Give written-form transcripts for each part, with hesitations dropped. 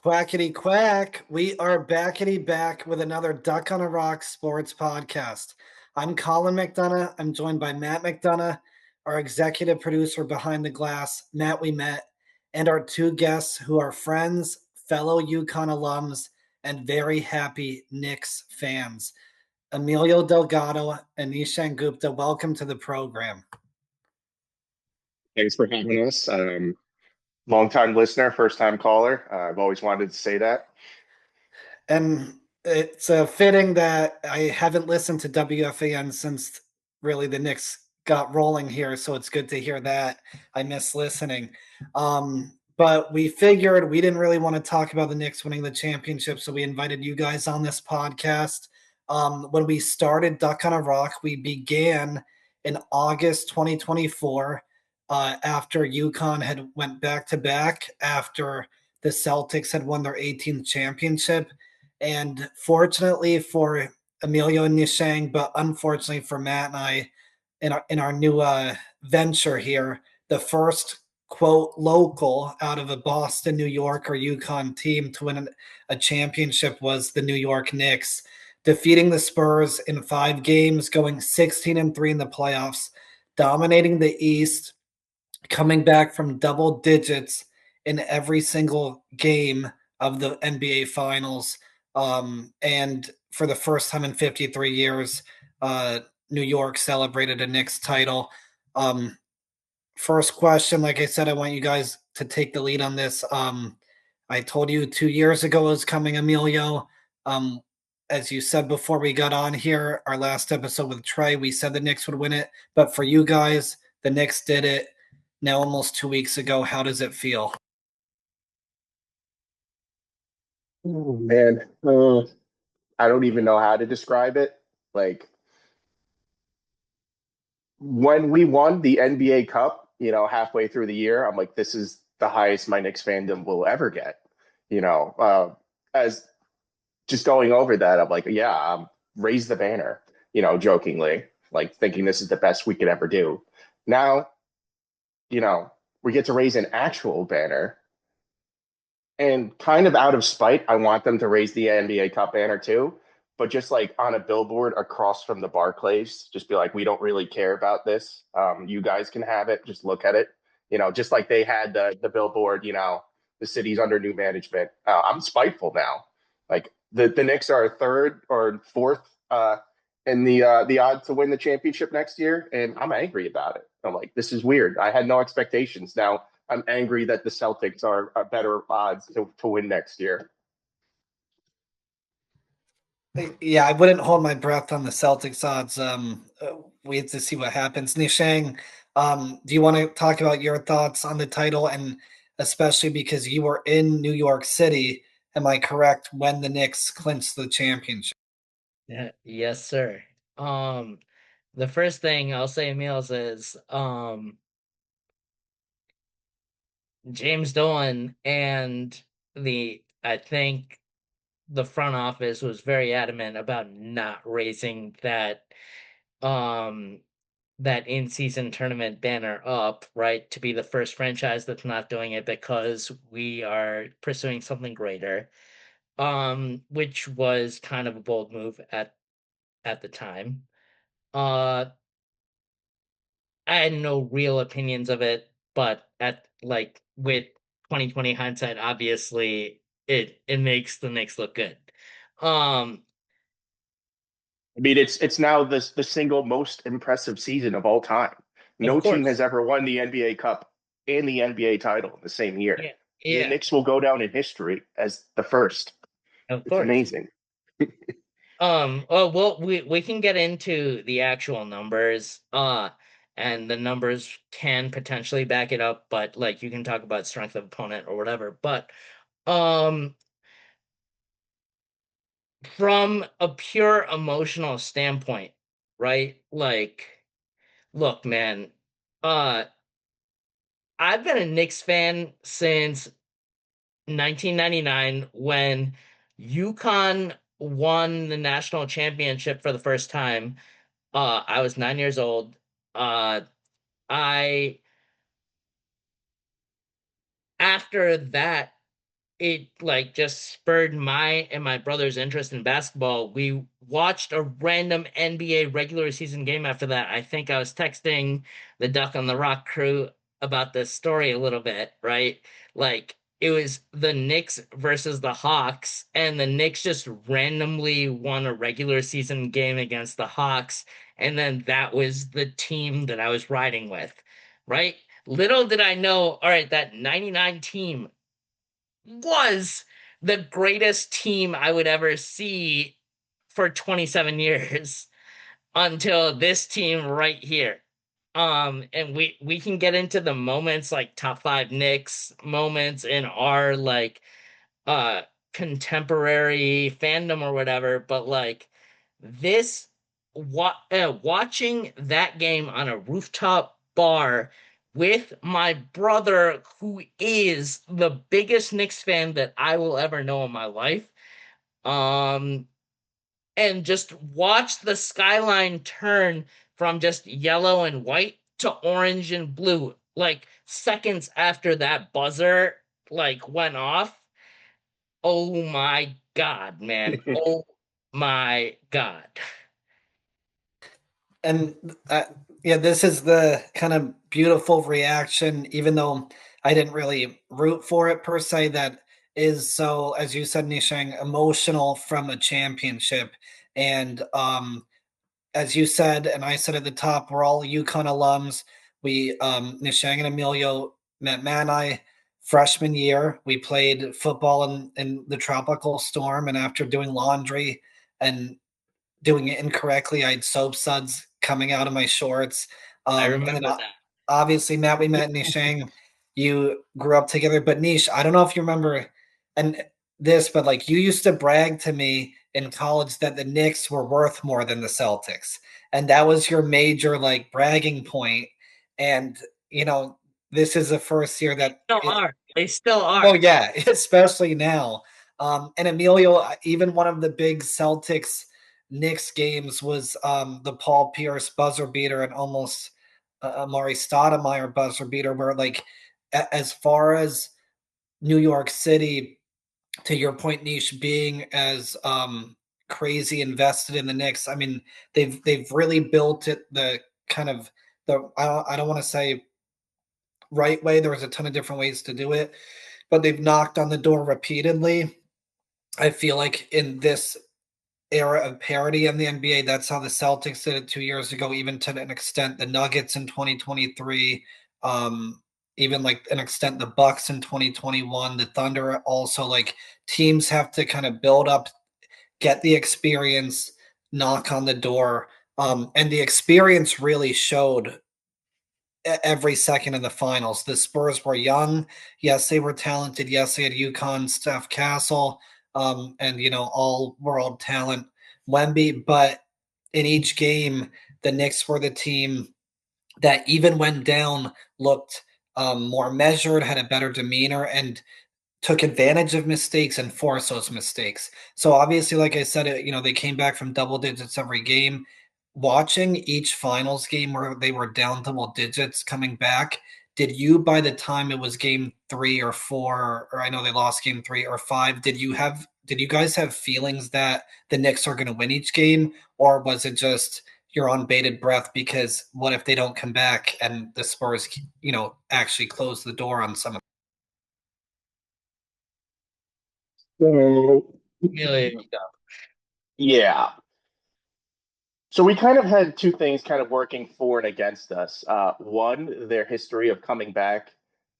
Quackity quack. We are backity back with another Duck on a Rock sports podcast. I'm Colin McDonough. I'm joined by Matt McDonough, our executive producer behind the glass, Matt We Met, and our two guests who are friends, fellow UConn alums, and very happy Knicks fans. Emilio Delgado and Nishang Gupta, welcome to the program. Thanks for having us. Long-time listener, first-time caller. I've always wanted to say that. And it's fitting that I haven't listened to WFAN since really the Knicks got rolling here, so it's good to hear that. I miss listening. But we figured we didn't really want to talk about the Knicks winning the championship, so we invited you guys on this podcast. When we started Duck on a Rock, we began in August 2024 after UConn had went back to back after the Celtics had won their 18th championship. And fortunately for Emilio and Nishang, but unfortunately for Matt and I, in our new venture here, the first quote local out of a Boston, New York, or UConn team to win a championship was the New York Knicks, defeating the Spurs in 5 games, going 16-3 in the playoffs, dominating the East, coming back from double digits in every single game of the NBA Finals. And for the first time in 53 years, New York celebrated a Knicks title. First question, like I said, I want you guys to take the lead on this. I told you 2 years ago it was coming, Emilio. As you said before we got on here, our last episode with Trey, we said the Knicks would win it. But for you guys, the Knicks did it now almost 2 weeks ago. How does it feel? Oh, man, I don't even know how to describe it. Like when we won the NBA Cup, halfway through the year, I'm like, this is the highest my Knicks fandom will ever get. As just going over that, I'm like, yeah, raise the banner, jokingly, like thinking this is the best we could ever do. Now, you know, we get to raise an actual banner. And kind of out of spite, I want them to raise the NBA Cup banner too, but just like on a billboard across from the Barclays, just be like, we don't really care about this. You guys can have it. Just look at it. Just like they had the billboard. The city's under new management. I'm spiteful now. Like the Knicks are third or fourth in the odds to win the championship next year, and I'm angry about it. I'm like, this is weird. I had no expectations. Now I'm angry that the Celtics are better odds to win next year. Yeah, I wouldn't hold my breath on the Celtics odds. We have to see what happens. Nishang, do you want to talk about your thoughts on the title, and especially because you were in New York City, am I correct, when the Knicks clinched the championship? Yeah, yes, sir. Um, the first thing I'll say, Meals, is James Dolan and I think the front office was very adamant about not raising um that in-season tournament banner up, right, to be the first franchise that's not doing it because we are pursuing something greater. Which was kind of a bold move at the time. Uh I had no real opinions of it, but with 2020 hindsight, obviously it makes the Knicks look good. Um, I mean, it's now the single most impressive season of all time. of No team has course. ever won the NBA Cup and the NBA title in the same year. Yeah, The yeah, Knicks will go down in history as the first. of It's course. amazing. Well, we can get into the actual numbers. And the numbers can potentially back it up, but like you can talk about strength of opponent or whatever. But um from a pure emotional standpoint, right? Like, look, man, uh, I've been a Knicks fan since 1999 when UConn won the national championship for the first time. I was 9 years old. Uh, I After that it like just spurred my and my brother's interest in basketball. We watched a random NBA regular season game after that. I think I was texting the Duck on the Rock crew about this story a little bit, right? Like it was the Knicks versus the Hawks, and the Knicks just randomly won a regular season game against the Hawks, and then that was the team that I was riding with, right? Little did I know, all right, that 99 team was the greatest team I would ever see for 27 years until this team right here. And we can get into the moments like top five Knicks moments in our like uh contemporary fandom or whatever, but like this watching that game on a rooftop bar with my brother, who is the biggest Knicks fan that I will ever know in my life. Um, and just watch the skyline turn from just yellow and white to orange and blue, like seconds after that buzzer like went off. Oh my God, man. Oh my God. And yeah, this is the kind of beautiful reaction, even though I didn't really root for it per se. That is so, as you said, Nishang, emotional from a championship. And as you said, and I said at the top, we're all UConn alums. We Nishang and Emilio met Matt and I freshman year. We played football in the tropical storm, and after doing laundry and doing it incorrectly. I had soap suds coming out of my shorts. I And then remember that. obviously, Matt, we met in Nishang. You grew up together, but Nish, I don't know if you remember and this, but like you used to brag to me in college that the Knicks were worth more than the Celtics. And that was your major like bragging point. And you know, this is the first year They that still are. They still oh are. yeah, especially now. And Emilio, even one of the big Celtics Knicks games was the Paul Pierce buzzer beater and almost Amari Stoudemire buzzer beater, where like as far as New York City, to your point, Niche, being as crazy invested in the Knicks. I mean, they've really built it the kind of the I don't want to say right way. There was a ton of different ways to do it, but they've knocked on the door repeatedly. I feel like in this era of parity in the NBA, that's how the Celtics did it 2 years ago, even to an extent the Nuggets in 2023, even like an extent the Bucks in 2021, the Thunder also like teams have to kind of build up, get the experience, knock on the door. And the experience really showed every second in the finals. The Spurs were young. Yes, they were talented. Yes, they had UConn, Steph Castle, and all world talent, Wemby. But in each game, the Knicks were the team that even when down looked more measured, had a better demeanor, and took advantage of mistakes and forced those mistakes. So obviously, like I said, they came back from double digits every game. Watching each finals game where they were down double digits coming back, did you by the time it was game 3 or 4, or I know they lost game 3 or 5, did you guys have feelings that the Knicks are going to win each game, or was it just you're on bated breath because what if they don't come back and the Spurs, actually close the door on some of So, Really. yeah. So we kind of had two things kind of working for and against us. One, their history of coming back,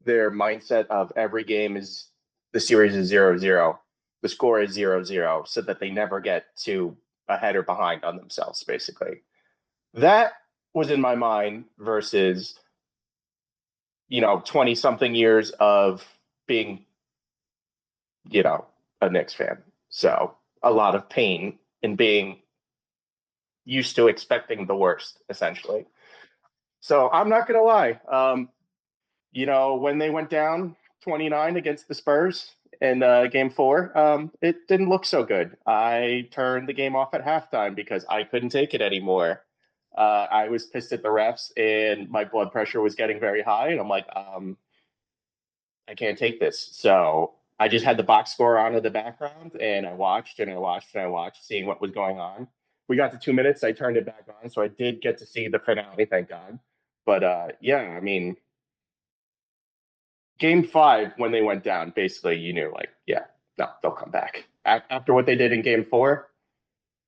their mindset of every game is the series is 0-0, the score is 0-0, so that they never get to ahead or behind on themselves, basically. That was in my mind versus, 20 something years of being, you know, a Knicks fan. So a lot of pain in being used to expecting the worst, essentially. So I'm not going to lie. When they went down 29 against the Spurs in game 4, it didn't look so good. I turned the game off at halftime because I couldn't take it anymore. I was pissed at the refs and my blood pressure was getting very high. And I'm like, I can't take this. So I just had the box score on in the background, and I watched and I watched and I watched, seeing what was going on. We got to 2 minutes. I turned it back on, so I did get to see the finale, thank God. But yeah, I mean, game five, when they went down, basically you knew, like, yeah, no, they'll come back. After what they did in game four,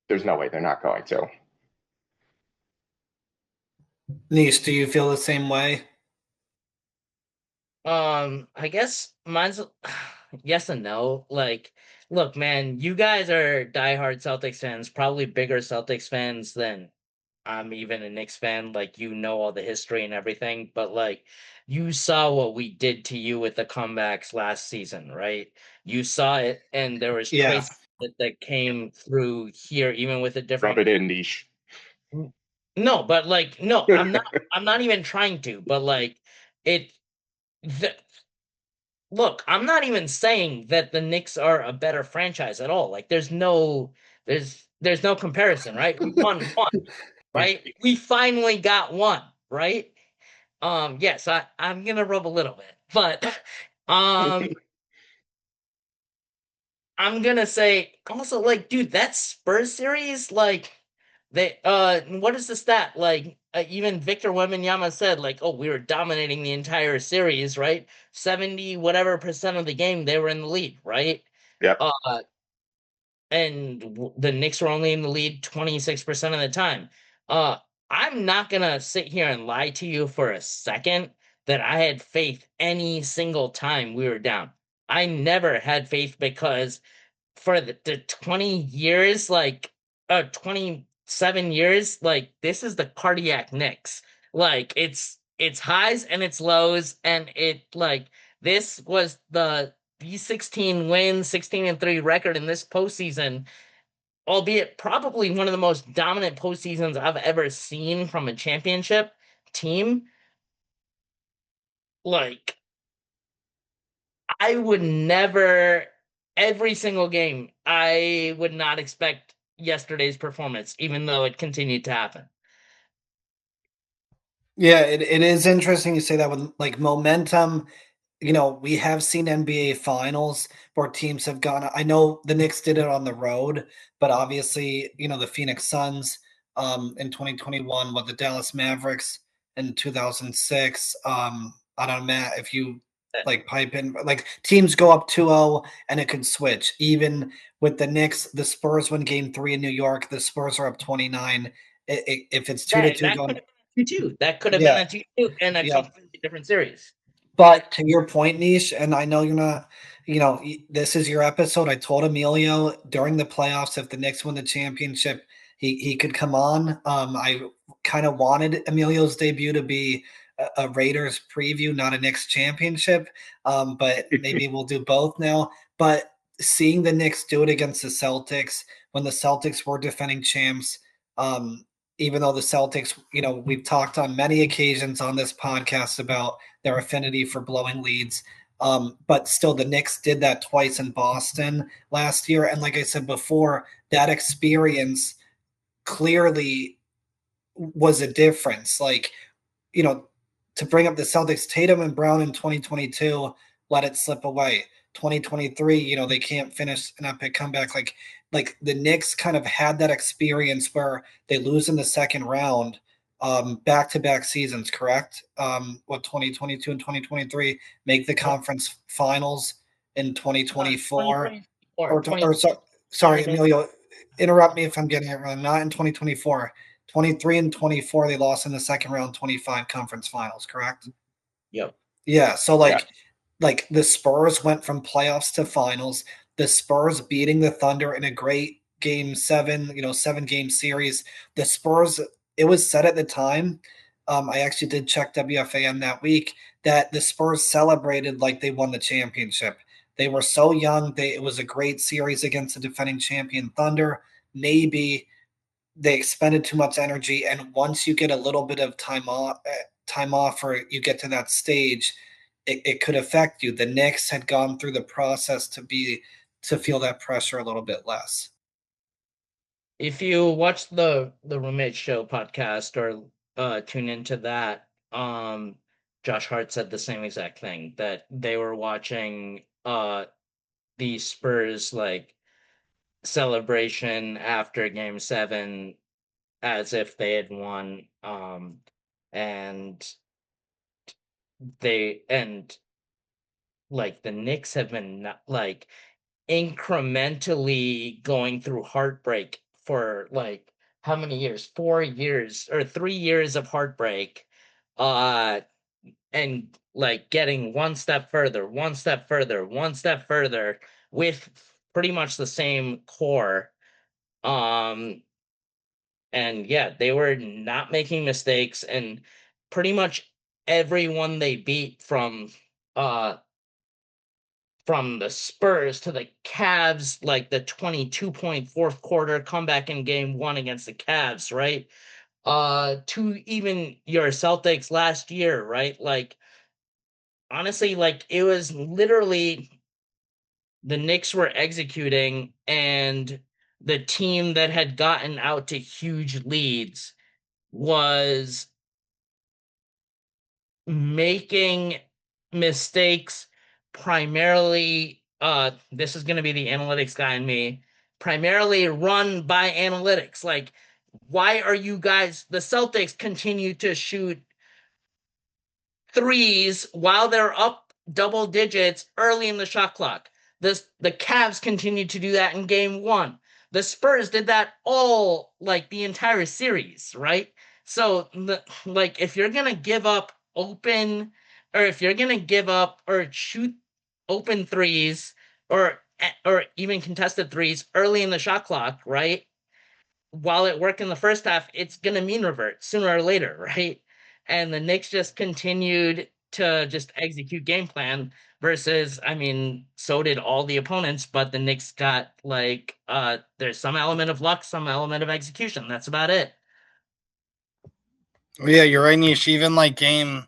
there's no way they're not going to. Nice, do you feel the same way? I guess mine's yes and no. Like, look, man, you guys are diehard Celtics fans, probably bigger Celtics fans than I'm even a Knicks fan. Like, you know all the history and everything, but like, you saw what we did to you with the comebacks last season, right? You saw it, and there was Yeah. traces that came through here, even with a Rub different. it in, niche. No, but like, no, I'm not. I'm not even trying to, but like, it. The, look, I'm not even saying that the Knicks are a better franchise at all. Like there's no comparison, right? We won one, right? We finally got one, right? Yes, I'm gonna rub a little bit, but um I'm gonna say also, like, dude, that Spurs series, like, they what is the stat? Like, even Victor Wembanyama said, like, oh, we were dominating the entire series, right? 70 whatever percent of the game they were in the lead, right? Yep. Uh, and the Knicks were only in the lead 26% of the time. Uh, I'm not gonna sit here and lie to you for a second that I had faith any single time we were down. I never had faith because for the 20 years, like 27 years, like this is the cardiac Knicks. Like it's highs and it's lows, and it like this was the 16 wins, 16-3 record in this postseason, albeit probably one of the most dominant postseasons I've ever seen from a championship team. Like I would never, every single game, I would not expect yesterday's performance, even though it continued to happen. Yeah, it is interesting you say that with like momentum. We have seen NBA finals where teams have gone. I know the Knicks did it on the road, but obviously, the Phoenix Suns in 2021 with the Dallas Mavericks in 2006. I don't know, Matt, if you like pipe in, like teams go up 2-0 and it could switch. Even with the Knicks, the Spurs win game three in New York, the Spurs are up 29. If it's 2 to That 2 could going, have been a 2-2. That could have been yeah, a 2-2 and a yeah. completely different series. But to your point, Niche, and I know you're not, this is your episode. I told Emilio during the playoffs, if the Knicks win the championship, he could come on. I kind of wanted Emilio's debut to be a Raiders preview, not a Knicks championship. But maybe we'll do both now. But seeing the Knicks do it against the Celtics when the Celtics were defending champs, even though the Celtics, we've talked on many occasions on this podcast about their affinity for blowing leads. But still, the Knicks did that twice in Boston last year. And like I said before, that experience clearly was a difference. Like, you know, to bring up the Celtics, Tatum and Brown in 2022 let it slip away. 2023, they can't finish an epic comeback. Like the Knicks kind of had that experience where they lose in the second round, back-to-back seasons, correct? What 2022 and 2023 make the Yep. conference finals in 2024, 2024, or sorry, 2023. Emilio, interrupt me if I'm getting it wrong. Not in 2024. 23 and 24 they lost in the second round, 25 conference finals, correct? Yep. Yeah, so Yeah. like the Spurs went from playoffs to finals. The Spurs beating the Thunder in a great game 7, 7-game series. The Spurs, it was said at the time, I actually did check WFAN that week, that the Spurs celebrated like they won the championship. They were so young. It was a great series against the defending champion Thunder. Maybe they expended too much energy, and once you get a little bit of time off, or you get to that stage, it could affect you. The Knicks had gone through the process to feel that pressure a little bit less. If you watch the Roommate Show podcast or tune into that, Josh Hart said the same exact thing, that they were watching the Spurs like celebration after game 7 as if they had won. And they and like the Knicks have been like incrementally going through heartbreak for like how many years? 4 years or 3 years of heartbreak. Uh and like getting one step further, one step further, one step further with pretty much the same core. Um and yeah, they were not making mistakes, and pretty much everyone they beat uh from the Spurs to the Cavs, like the 22-point fourth quarter comeback in game 1 against the Cavs, right? To even your Celtics last year, right? Like honestly, like it was literally the Knicks were executing, and the team that had gotten out to huge leads was making mistakes primarily. This is going to be the analytics guy in me, primarily run by analytics. Like, why are you guys, the Celtics continue to shoot threes while they're up double digits early in the shot clock? The Cavs continued to do that in game 1. The Spurs did that all like the entire series, right? So like if you're gonna give up open, or if you're gonna give up or shoot open threes, or even contested threes early in the shot clock, right? While it worked in the first half, it's gonna mean revert sooner or later, right? And the Knicks just continued to just execute game plan versus, I mean, so did all the opponents, but the Knicks got like there's some element of luck, some element of execution. That's about it. Well, yeah, you're right, Nish. Even like game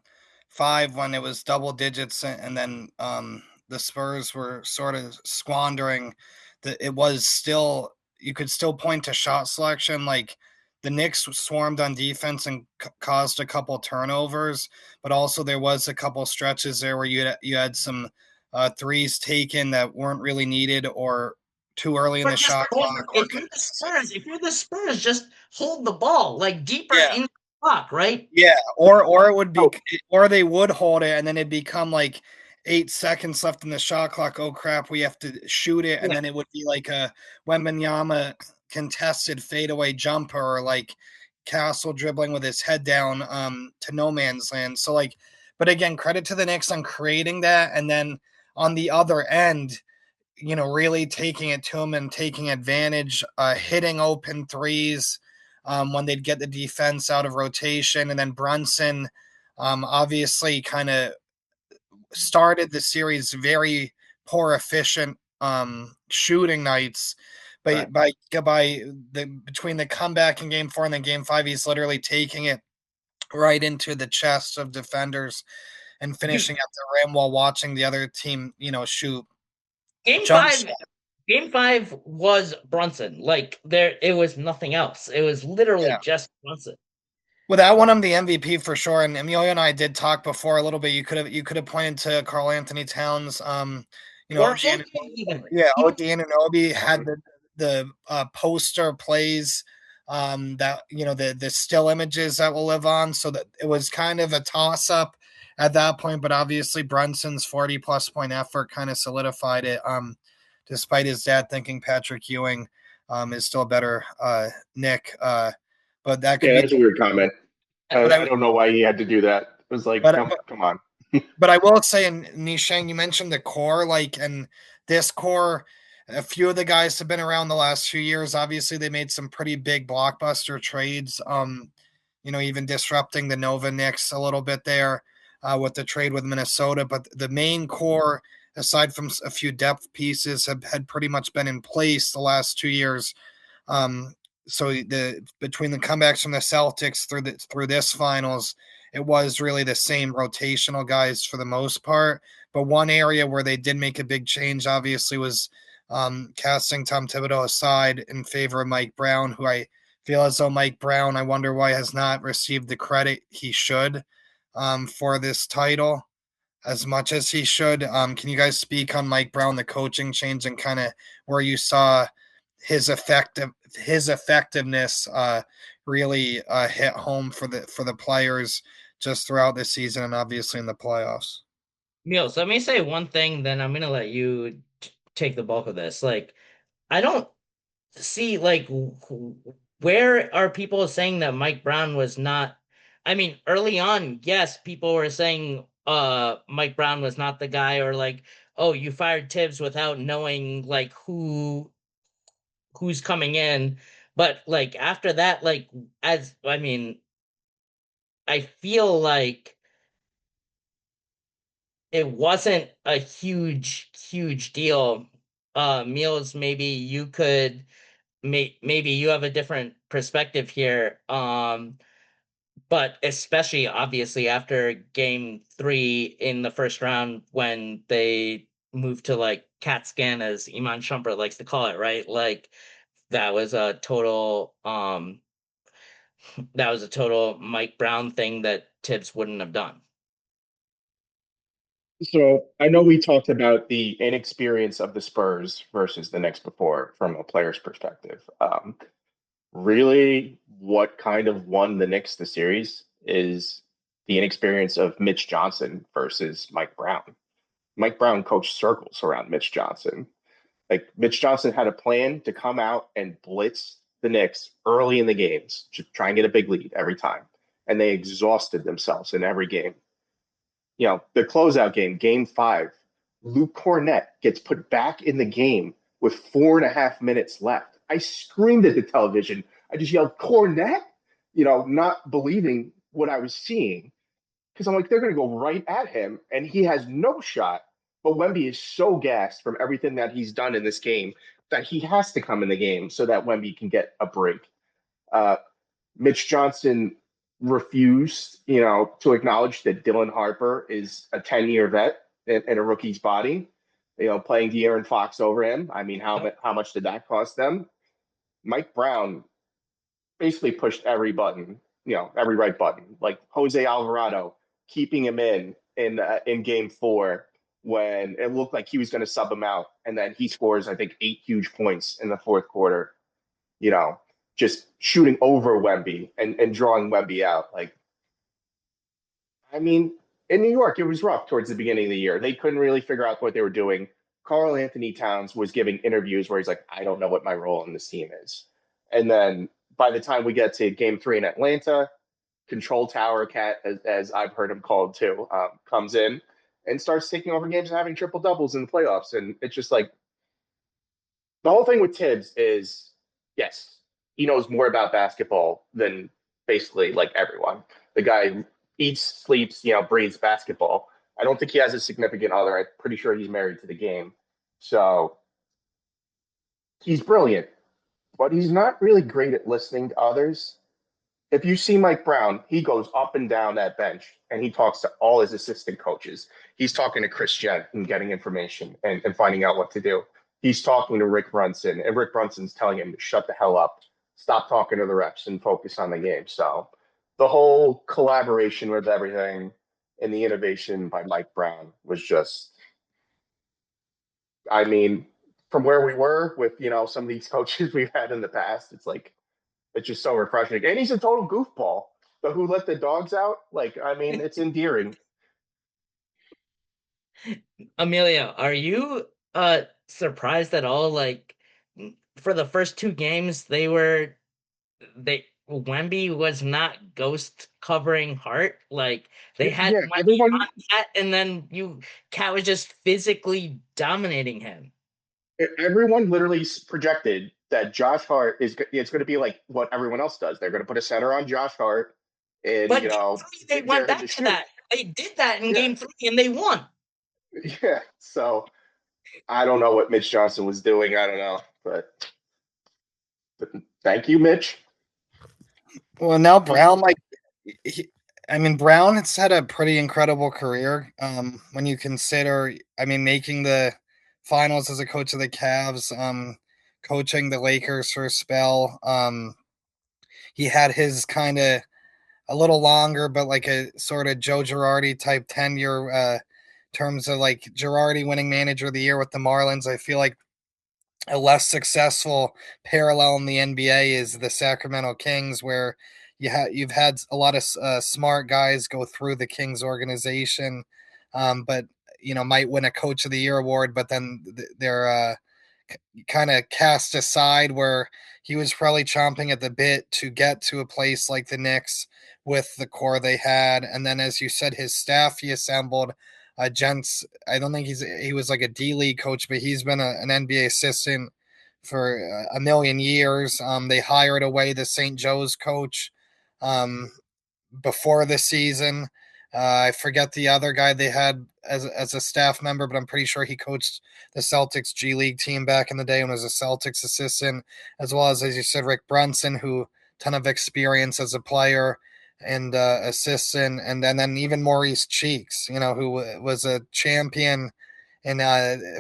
5 when it was double digits, and then the Spurs were sort of squandering. It was still, you could still point to shot selection. Like the Knicks swarmed on defense and caused a couple turnovers, but also there was a couple stretches there where you had some threes taken that weren't really needed, or too early in But the just shot hold, clock, or if you're the contested. Spurs, just hold the ball like deeper Yeah, in the clock, right? yeah, or it would be, Oh, or they would hold it, and then it'd become like 8 seconds left in the shot clock. Oh crap, we have to shoot it, and Yeah. then it would be like a Wembanyama contested fadeaway jumper, or like Castle dribbling with his head down to no man's land. So like, but again, credit to the Knicks on creating that, and then on the other end, really taking it to him and taking advantage, hitting open threes when they'd get the defense out of rotation. And then Brunson obviously kind of started the series very poor, efficient shooting nights. right. But by the between the comeback in game 4 and then game 5, he's literally taking it right into the chest of defenders and Dude, finishing at the rim while watching the other team, shoot game jump five shots. Game 5 was Brunson. Like there it was nothing else. It was literally just Brunson. Well, that won him the MVP for sure. And Emilio and I did talk before a little bit. You could have pointed to Carl Anthony Towns. Or OG, OJ even. yeah, Even OG Anunoby had the poster plays, that the still images that will live on. So that it was kind of a toss up at that point. But obviously Brunson's 40+ point effort kind of solidified it. Despite his dad thinking Patrick Ewing is still a better Nick. But that could Yeah, be. that's a weird comment. But I don't know why he had to do that. It was like, but come on. but I will say, in Nishang, you mentioned the core, like, and this core, a few of the guys have been around the last few years. Obviously, they made some pretty big blockbuster trades. Even disrupting the Nova Knicks a little bit there with the trade with Minnesota. But the main core, aside from a few depth pieces, had pretty much been in place the last 2 years. Um, so between the comebacks from the Celtics through this finals, it was really the same rotational guys for the most part. But one area where they did make a big change, obviously, was casting Tom Thibodeau aside in favor of Mike Brown, who I feel as though Mike Brown, I wonder why, has not received the credit he should for this title. as much as he should. Can you guys speak on Mike Brown, the coaching change, and kind of where you saw his effectiveness really hit home for the players just throughout the season and obviously in the playoffs? Emilio, so let me say one thing, then I'm gonna let you take the bulk of this. Like, I don't see like where are people saying that Mike Brown was not. I mean, early on, yes, people were saying Mike Brown was not the guy, or like, oh, you fired Tibbs without knowing like who's coming in. But like after that, like, as I mean, I feel like it wasn't a huge deal. Meals, maybe you could maybe you have a different perspective here. But especially obviously after game 3 in the first round when they moved to like cat scan, as Iman Shumpert likes to call it, right? Like that was a total Mike Brown thing that Tibbs wouldn't have done. So I know we talked about the inexperience of the Spurs versus the Knicks before from a player's perspective. Really, what kind of won the Knicks the series is the inexperience of Mitch Johnson versus Mike Brown. Mike Brown coached circles around Mitch Johnson. Like Mitch Johnson had a plan to come out and blitz the Knicks early in the games, to try and get a big lead every time. And they exhausted themselves in every game. The closeout game, game 5, Luke Cornett gets put back in the game with 4.5 minutes left. I screamed at the television. I just yelled, Cornett, not believing what I was seeing. Because I'm like, they're going to go right at him, and he has no shot. But Wemby is so gassed from everything that he's done in this game that he has to come in the game so that Wemby can get a break. Uh, Mitch Johnson refused, to acknowledge that Dylan Harper is a 10-year vet in a rookie's body, playing De'Aaron Fox over him. I mean, how much did that cost them? Mike Brown basically pushed every button, every right button, like Jose Alvarado keeping him in game 4 when it looked like he was going to sub him out. And then he scores, I think, 8 huge points in the fourth quarter, you know, just shooting over Wemby and drawing Wemby out. Like, I mean, in New York, it was rough towards the beginning of the year. They couldn't really figure out what they were doing. Karl Anthony Towns was giving interviews where he's like, I don't know what my role in this team is. And then by the time we get to game 3 in Atlanta, Control Tower Cat, as I've heard him called too, comes in and starts taking over games and having triple doubles in the playoffs. And it's just like the whole thing with Tibbs is, yes, he knows more about basketball than basically like everyone. The guy eats, sleeps, breathes basketball. I don't think he has a significant other. I'm pretty sure he's married to the game. So he's brilliant, but he's not really great at listening to others. If you see Mike Brown, he goes up and down that bench and he talks to all his assistant coaches. He's talking to Chris Jen and getting information and finding out what to do. He's talking to Rick Brunson, and Rick Brunson's telling him to shut the hell up, stop talking to the refs, and focus on the game. So the whole collaboration with everything and the innovation by Mike Brown was just, I mean, from where we were with, some of these coaches we've had in the past, it's just so refreshing. And he's a total goofball. But who let the dogs out? Like, I mean, it's endearing. Amelia, are you surprised at all? Like for the first 2 games, Wemby was not ghost covering Hart. Like they had Yeah, Wemby on Cat, and then Cat was just physically dominating him. everyone literally projected that Josh Hart it's going to be like what everyone else does. They're going to put a center on Josh Hart, and But game 3, they went back to that. They did that in game 3, and they won. Yeah, so I don't know what Mitch Johnson was doing. I don't know, but thank you, Mitch. Well, now Brown, Brown has had a pretty incredible career. When you consider, making the finals as a coach of the Cavs, coaching the Lakers for a spell. He had his kind of a little longer, but like a sort of Joe Girardi type tenure, terms of like Girardi winning Manager of the Year with the Marlins. I feel like a less successful parallel in the NBA is the Sacramento Kings, where you've had a lot of smart guys go through the Kings organization, but might win a Coach of the Year award, but then they're kind of cast aside, where he was probably chomping at the bit to get to a place like the Knicks with the core they had. And then, as you said, his staff he assembled, gents. I don't think he was like a D League coach, but he's been an NBA assistant for a million years. They hired away the St. Joe's coach um, before the season. I forget the other guy they had as a staff member, but I'm pretty sure he coached the Celtics G League team back in the day and was a Celtics assistant, as well as you said, Rick Brunson, who ton of experience as a player and assistant, and then even Maurice Cheeks, who was a champion in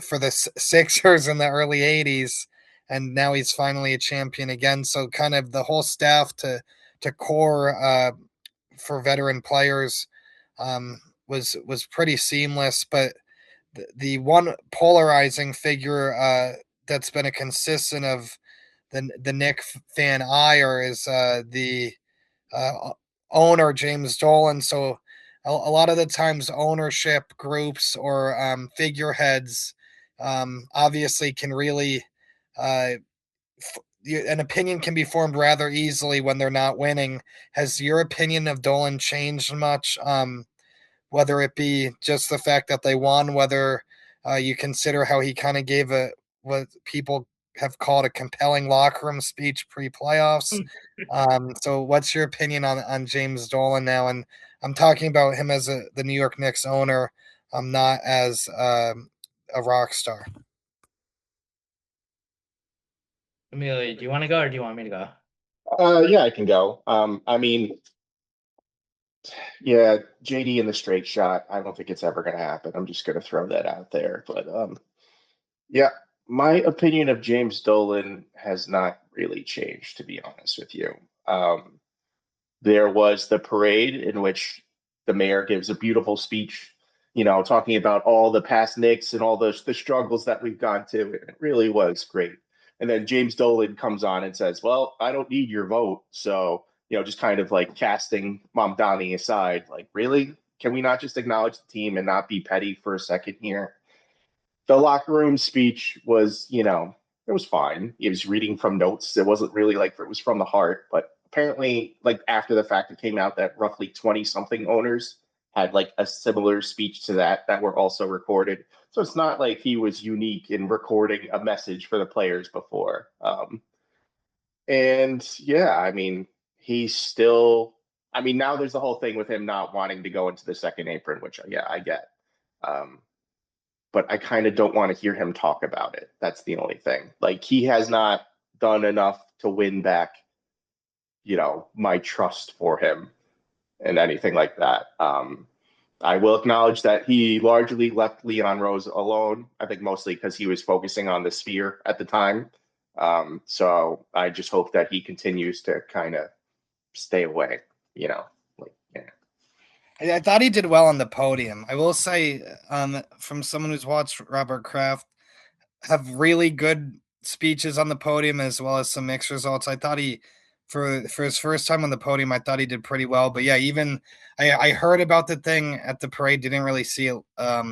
for the Sixers in the early '80s, and now he's finally a champion again. So kind of the whole staff to core for veteran players was pretty seamless. But the one polarizing figure that's been a consistent of the Nick fan ire is the uh, owner James Dolan. So a lot of the times ownership groups or figureheads obviously can really an opinion can be formed rather easily when they're not winning. Has your opinion of Dolan changed much? Whether it be just the fact that they won, whether you consider how he kind of gave what people have called a compelling locker room speech pre-playoffs. So what's your opinion on James Dolan now? And I'm talking about him as the New York Knicks owner, not as a rock star. Emilio, do you want to go or do you want me to go? Yeah, I can go. I mean, yeah, JD in the straight shot. I don't think it's ever going to happen. I'm just going to throw that out there. But yeah, my opinion of James Dolan has not really changed, to be honest with you. Um, there was the parade in which the mayor gives a beautiful speech, talking about all the past Knicks and all the struggles that we've gone to. It really was great. And then James Dolan comes on and says, "Well, I don't need your vote." So, just kind of like casting Mamdani aside. Like, really? Can we not just acknowledge the team and not be petty for a second here? The locker room speech was, it was fine. He was reading from notes. It wasn't really like it was from the heart, but apparently, like after the fact, it came out that roughly 20 something owners had like a similar speech to that were also recorded. So it's not like he was unique in recording a message for the players before. And yeah, I mean, he's still, I mean, now there's the whole thing with him not wanting to go into the second apron, which, yeah, I get. Um, but I kind of don't want to hear him talk about it. That's the only thing. Like, he has not done enough to win back, my trust for him and anything like that. I will acknowledge that he largely left Leon Rose alone. I think mostly because he was focusing on the Sphere at the time. So I just hope that he continues to kind of stay away, like, yeah. I thought he did well on the podium. I will say, from someone who's watched Robert Kraft have really good speeches on the podium as well as some mixed results. I thought for his first time on the podium, I thought he did pretty well. But yeah, even I heard about the thing at the parade, didn't really see it. I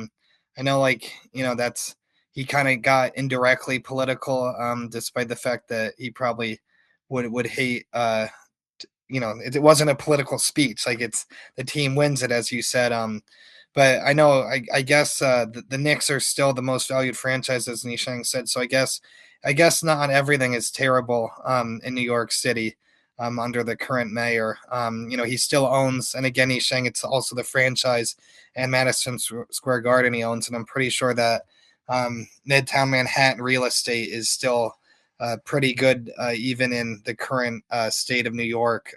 know, like, that's he kind of got indirectly political, despite the fact that he probably would hate. It wasn't a political speech. Like, it's the team wins it, as you said. But I know, I guess the Knicks are still the most valued franchise, as Nishang said. So I guess not everything is terrible in New York City under the current mayor. He still owns, and again, Nishang, it's also the franchise and Madison Square Garden he owns, and I'm pretty sure that Midtown Manhattan real estate is still pretty good, even in the current state of New York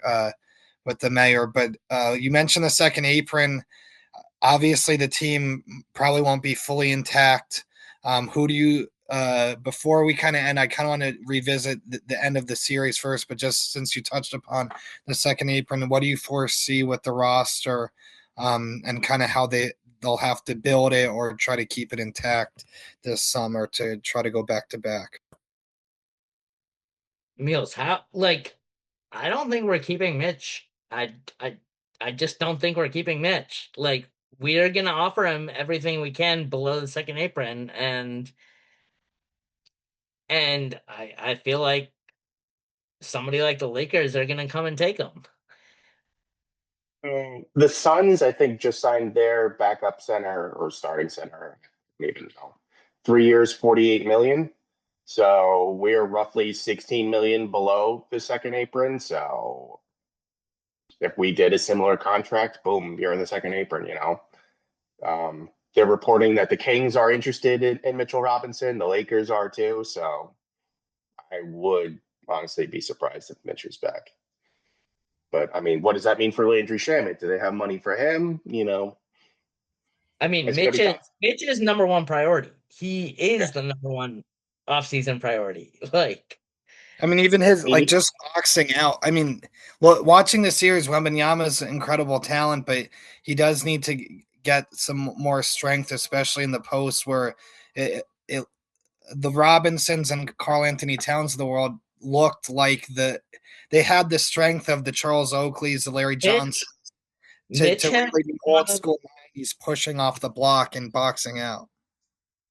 with the mayor. But you mentioned the second apron. Obviously, the team probably won't be fully intact. Who do you, before we kind of end, I kind of want to revisit the end of the series first, but just since you touched upon the second apron, what do you foresee with the roster and kind of how they'll have to build it or try to keep it intact this summer to try to go back to back. Meals, how I don't think we're keeping Mitch. I just don't think we're keeping Mitch. Like we're gonna offer him everything we can below the second apron, and I feel like somebody like the Lakers are gonna come and take him. The Suns, I think, just signed their backup center or starting center, maybe no, 3 years, 48 million. So we're roughly 16 million below the second apron. So if we did a similar contract, boom, you're in the second apron, you know. They're reporting that the Kings are interested in Mitchell Robinson. The Lakers are too. So I would honestly be surprised if Mitch is back. But I mean, what does that mean for Landry Shamet? Do they have money for him? You know, I mean, it's gonna be tough. Mitch is number one priority. He Yeah. is the number one offseason priority. Like, I mean, even his like He, just boxing out. I mean, watching the series, Wembanyama's an incredible talent, but he does need to get some more strength, especially in the post where it the Robinsons and Carl Anthony Towns of the world looked like they had the strength of the Charles Oakleys, the Larry Mitch, Johnsons to Mitch has really be one old of school 90s pushing off the block and boxing out.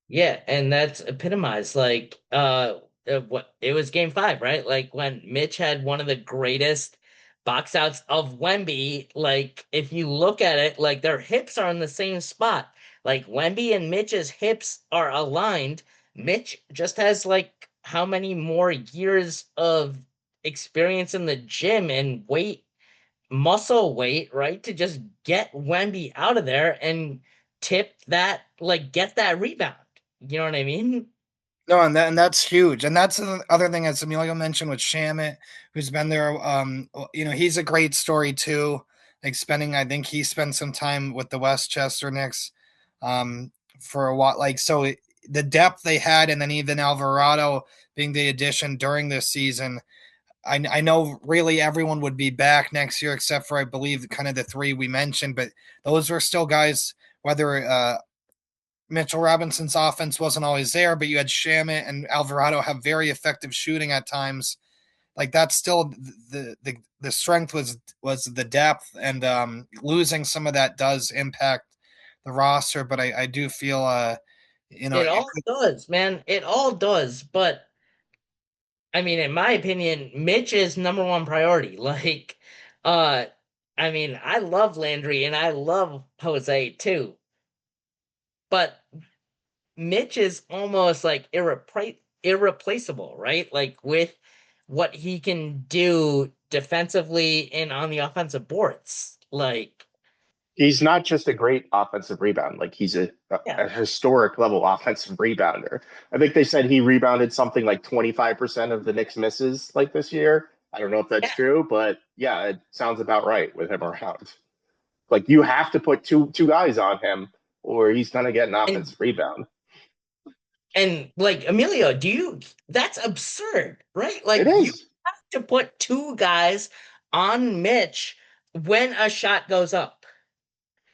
Yeah, and that's epitomized like what it was game 5, right? Like when Mitch had one of the greatest box outs of Wemby, like if you look at it, like their hips are in the same spot. Like Wemby and Mitch's hips are aligned. Mitch just has like how many more years of experience in the gym and muscle weight, right? To just get Wemby out of there and tip that, like get that rebound. You know what I mean? No, and that's huge, and that's the other thing as Emilio mentioned with Shamit, who's been there. He's a great story too. Like spending, I think he spent some time with the Westchester Knicks, for a while. Like so, the depth they had, and then even Alvarado being the addition during this season. I know really everyone would be back next year except for I believe kind of the three we mentioned, but those were still guys. Whether Mitchell Robinson's offense wasn't always there, but you had Shamit and Alvarado have very effective shooting at times. Like that's still the strength was the depth, and losing some of that does impact the roster. But I do feel It all does, man. It all does. But I mean, in my opinion, Mitch is number one priority. Like, uh, I mean, I love Landry and I love Jose too. But Mitch is almost like irreplaceable, right? Like with what he can do defensively and on the offensive boards. Like, he's not just a great offensive rebound. Like he's yeah, a historic level offensive rebounder. I think they said he rebounded something like 25% of the Knicks misses like this year. I don't know if that's yeah. true, but yeah, it sounds about right with him around. Like you have to put two guys on him or he's gonna get an And offensive rebound. like Emilio, that's absurd, right? It Like you is. have to put two guys on Mitch when a shot goes up.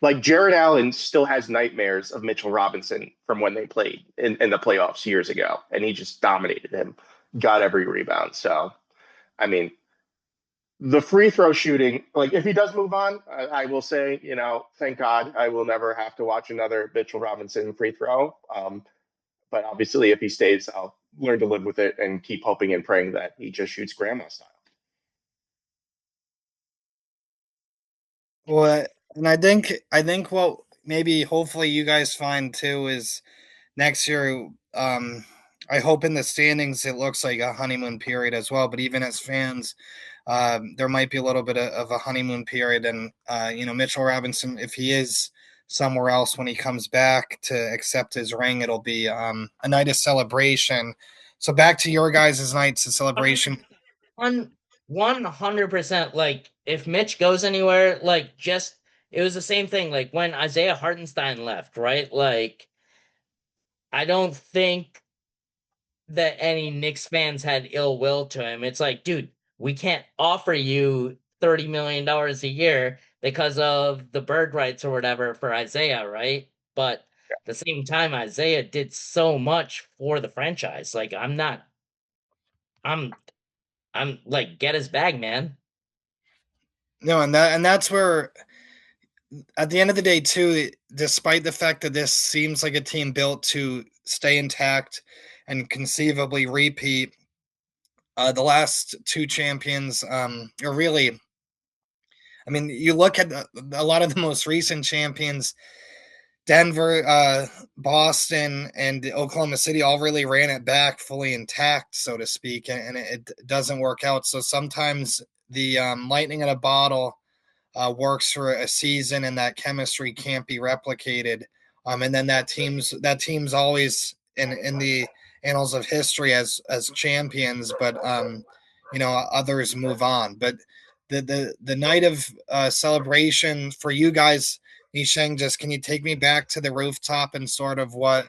Like Jared Allen still has nightmares of Mitchell Robinson from when they played in the playoffs years ago, and he just dominated him, got every rebound. So, I mean, the free throw shooting, like if he does move on, I will say, you know, thank God I will never have to watch another Mitchell Robinson free throw. But obviously, if he stays, I'll learn to live with it and keep hoping and praying that he just shoots grandma style. Well, and I think what maybe hopefully you guys find too is next year. I hope in the standings it looks like a honeymoon period as well. But even as fans, there might be a little bit of a honeymoon period, and Mitchell Robinson, if he is somewhere else when he comes back to accept his ring, it'll be a night of celebration. So back to your guys' nights of celebration. One 100%. Like if Mitch goes anywhere, like just it was the same thing. Like when Isaiah Hartenstein left, right? Like I don't think that any Knicks fans had ill will to him. It's like, dude, we can't offer you $30 million a year because of the bird rights or whatever for Isaiah, right? But at the same time, Isaiah did so much for the franchise. Like I'm I'm like, get his bag, man. No, and that's where at the end of the day too, despite the fact that this seems like a team built to stay intact and conceivably repeat, the last two champions are really, I mean, you look at a lot of the most recent champions, Denver, Boston, and Oklahoma City all really ran it back fully intact, so to speak, and it doesn't work out. So sometimes the lightning in a bottle works for a season, and that chemistry can't be replicated. And then that team's always in the annals of history as champions, but others move on. But the night of celebration for you guys, Nishang, just can you take me back to the rooftop and sort of what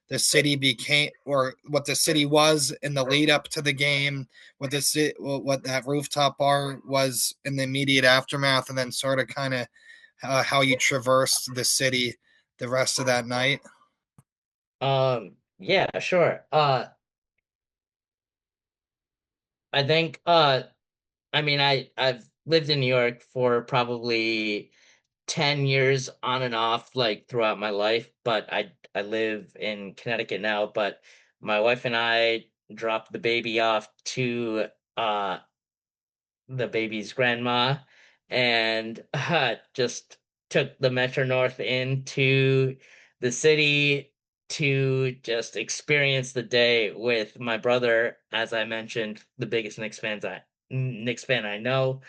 the city became or what the city was in the lead up to the game, what that rooftop bar was in the immediate aftermath, and then sort of kind of how you traversed the city the rest of that night. Yeah, sure. I think I mean I've lived in New York for probably 10 years on and off like throughout my life, but I live in Connecticut now, but my wife and I dropped the baby off to uh the baby's grandma and just took the Metro North into the city to just experience the day with my brother, as I mentioned, the biggest Knicks fan I know.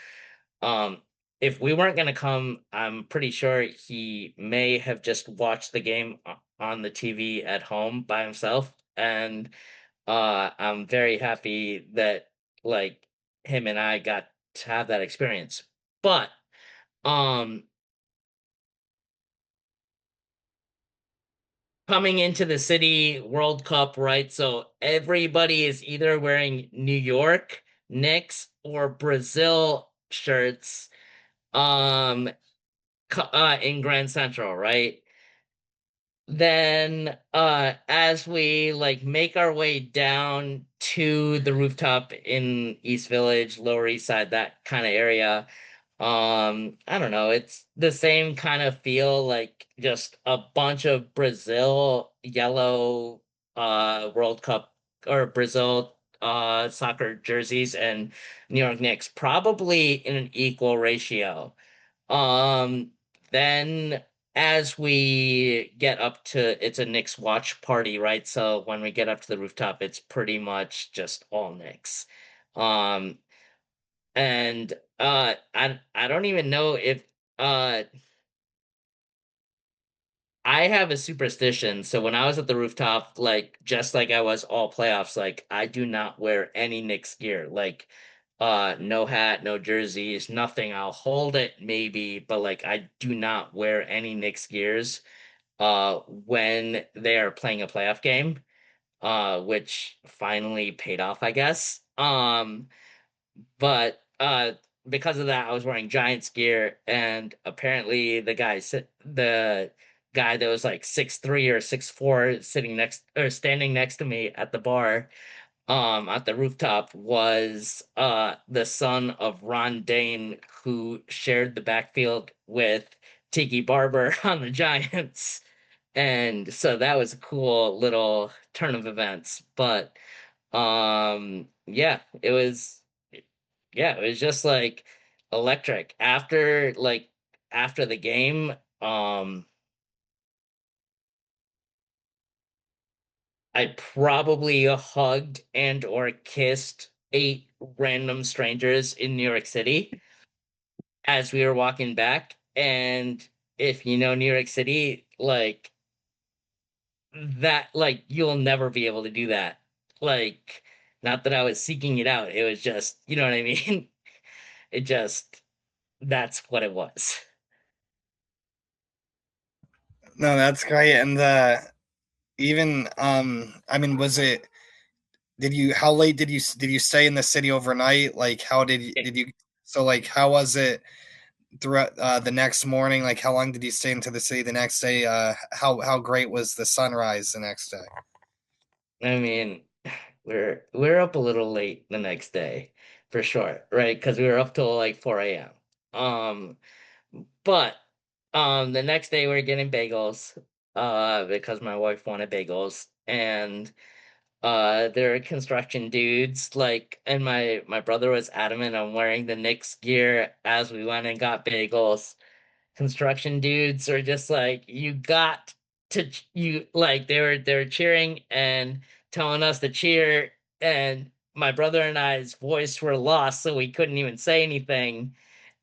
Um, if we weren't gonna come, I'm pretty sure he may have just watched the game on the TV at home by himself. And I'm very happy that like him and I got to have that experience. But um coming into the city World Cup, right? So everybody is either wearing New York Knicks or Brazil shirts um in Grand Central, right? Then as we like make our way down to the rooftop in East Village, Lower East Side, that kind of area, I don't know, it's the same kind of feel, like just a bunch of Brazil yellow World Cup or Brazil soccer jerseys and New York Knicks, probably in an equal ratio. Um, then as we get up to, it's a Knicks watch party, right? So when we get up to the rooftop, it's pretty much just all Knicks. Um, and I don't even know if uh I have a superstition. So when I was at the rooftop, like just like I was all playoffs, like I do not wear any Knicks gear. Like no hat, no jerseys, nothing. I'll hold it maybe, but like I do not wear any Knicks gears when they are playing a playoff game, which finally paid off, I guess. But because of that, I was wearing Giants gear, and apparently the guy that was like 6'3" or 6'4", sitting next or standing next to me at the bar, at the rooftop, was the son of Ron Dane, who shared the backfield with Tiki Barber on the Giants. And so that was a cool little turn of events. But yeah, it was just like electric. After the game, I probably hugged and or kissed 8 random strangers in New York City as we were walking back. And if you know New York City, like that, like you'll never be able to do that. Like, not that I was seeking it out. It was just, you know what I mean? It just That's what it was. No, that's great. And even I mean, was it? Did you? How late did you stay in the city overnight? Like, how did you? So like, how was it? throughout the next morning? Like, how long did you stay into the city the next day? How great was the sunrise the next day? I mean, we're up a little late the next day, for sure, right? Because we were up till like 4 a.m. Um, but the next day we are getting bagels, because my wife wanted bagels, and there are construction dudes like, and my brother was adamant on wearing the Knicks gear as we went and got bagels. Construction dudes are just like, you got to you like, they were cheering and telling us to cheer, and my brother and I's voice were lost, so we couldn't even say anything.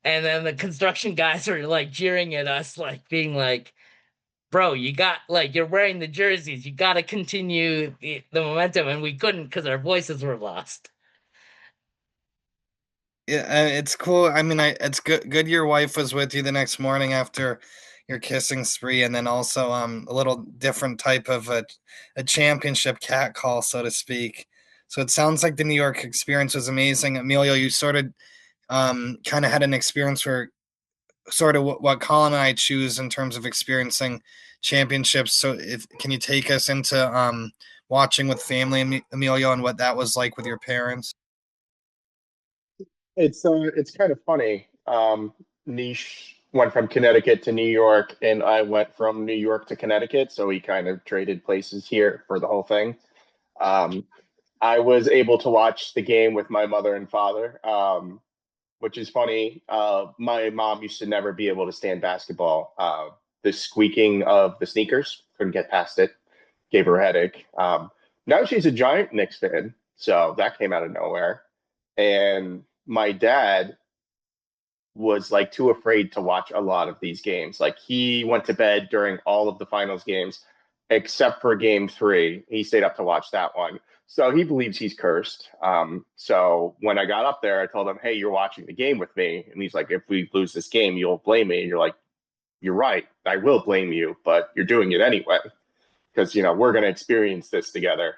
And then the construction guys were like jeering at us, like being like, bro, you got, like, you're wearing the jerseys, you got to continue the momentum, and we couldn't because our voices were lost. Yeah, it's cool. I mean, it's good your wife was with you the next morning after your kissing spree, and then also a little different type of a championship cat call, so to speak. So it sounds like the New York experience was amazing. Emilio, you sort of kind of had an experience where sort of what Colin and I choose in terms of experiencing championships. So if can you take us into watching with family, Emilio, and what that was like with your parents? It's kind of funny. Niche went from Connecticut to New York, and I went from New York to Connecticut, so we kind of traded places here for the whole thing. Um, I was able to watch the game with my mother and father, which is funny. My mom used to never be able to stand basketball. The squeaking of the sneakers, couldn't get past it, gave her a headache. Now she's a giant Knicks fan, so that came out of nowhere. And my dad was like too afraid to watch a lot of these games. Like he went to bed during all of the finals games, except for game three. He stayed up to watch that one. So he believes he's cursed. So when I got up there, I told him, "Hey, you're watching the game with me." And he's like, "If we lose this game, you'll blame me." And you're like, "You're right. I will blame you, but you're doing it anyway because we're going to experience this together."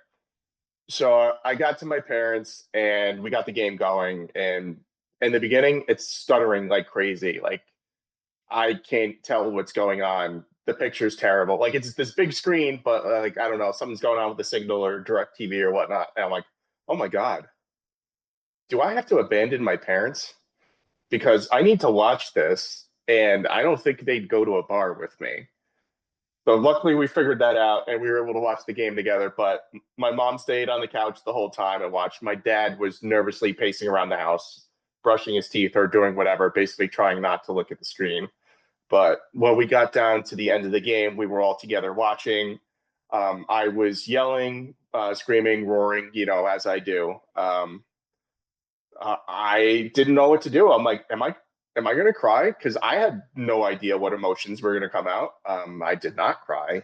So I got to my parents and we got the game going. And in the beginning, it's stuttering like crazy. Like I can't tell what's going on. The picture's terrible. Like it's this big screen, but like I don't know, something's going on with the signal or direct TV or whatnot. And I'm like, oh my God, do I have to abandon my parents? Because I need to watch this. And I don't think they'd go to a bar with me. So luckily we figured that out and we were able to watch the game together. But my mom stayed on the couch the whole time and watched. My dad was nervously pacing around the house, brushing his teeth or doing whatever, basically trying not to look at the screen. But when we got down to the end of the game, we were all together watching. I was yelling, screaming, roaring, as I do. I didn't know what to do. I'm like, am I going to cry? Because I had no idea what emotions were going to come out. I did not cry.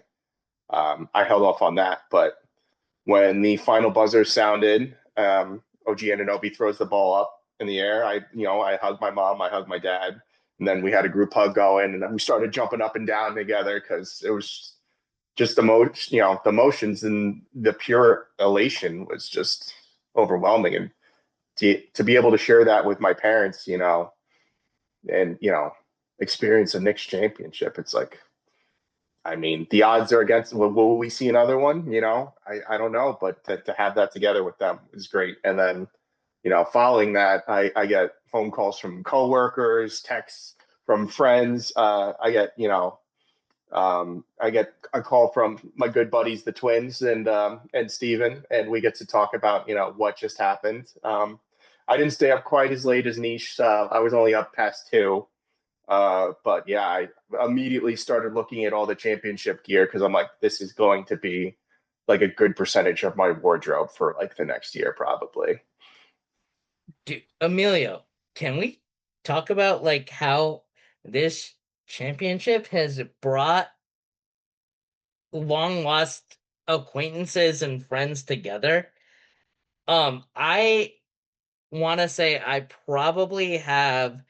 I held off on that. But when the final buzzer sounded, OG Anunoby throws the ball up in the air. I hugged my mom, I hugged my dad, and then we had a group hug going, and then we started jumping up and down together because it was just the motions and the pure elation was just overwhelming. And to be able to share that with my parents, and experience a Knicks championship, it's like, I mean, the odds are against. Will we see another one? I don't know, but to have that together with them is great. And then, following that, I get phone calls from coworkers, texts from friends. I get a call from my good buddies, the twins, and Steven, and we get to talk about what just happened. I didn't stay up quite as late as Niche. I was only up past 2. But yeah, I immediately started looking at all the championship gear because I'm like, this is going to be like a good percentage of my wardrobe for like the next year, probably. Dude, Emilio, can we talk about like how this championship has brought long lost acquaintances and friends together? I want to say I probably have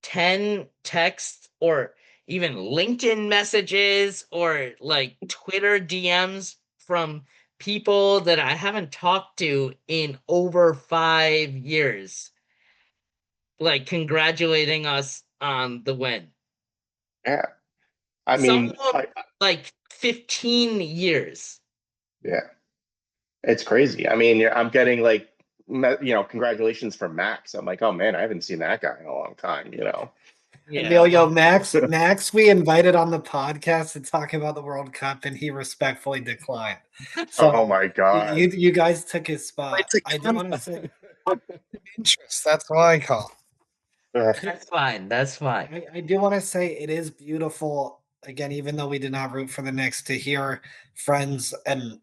10 texts or even LinkedIn messages or like Twitter DMs from people that I haven't talked to in over 5 years, like congratulating us on the win. Yeah. I Some mean, of them, like 15 years. yeah, it's crazy. I mean, I'm getting like, congratulations from Max. I'm like, oh man, I haven't seen that guy in a long time, Yeah. Emilio, Max, we invited on the podcast to talk about the World Cup, and he respectfully declined. So Oh my God. you guys took his spot. It's a I do want to say interest. That's what I call. That's fine. That's fine. I do want to say it is beautiful. Again, even though we did not root for the Knicks, to hear friends and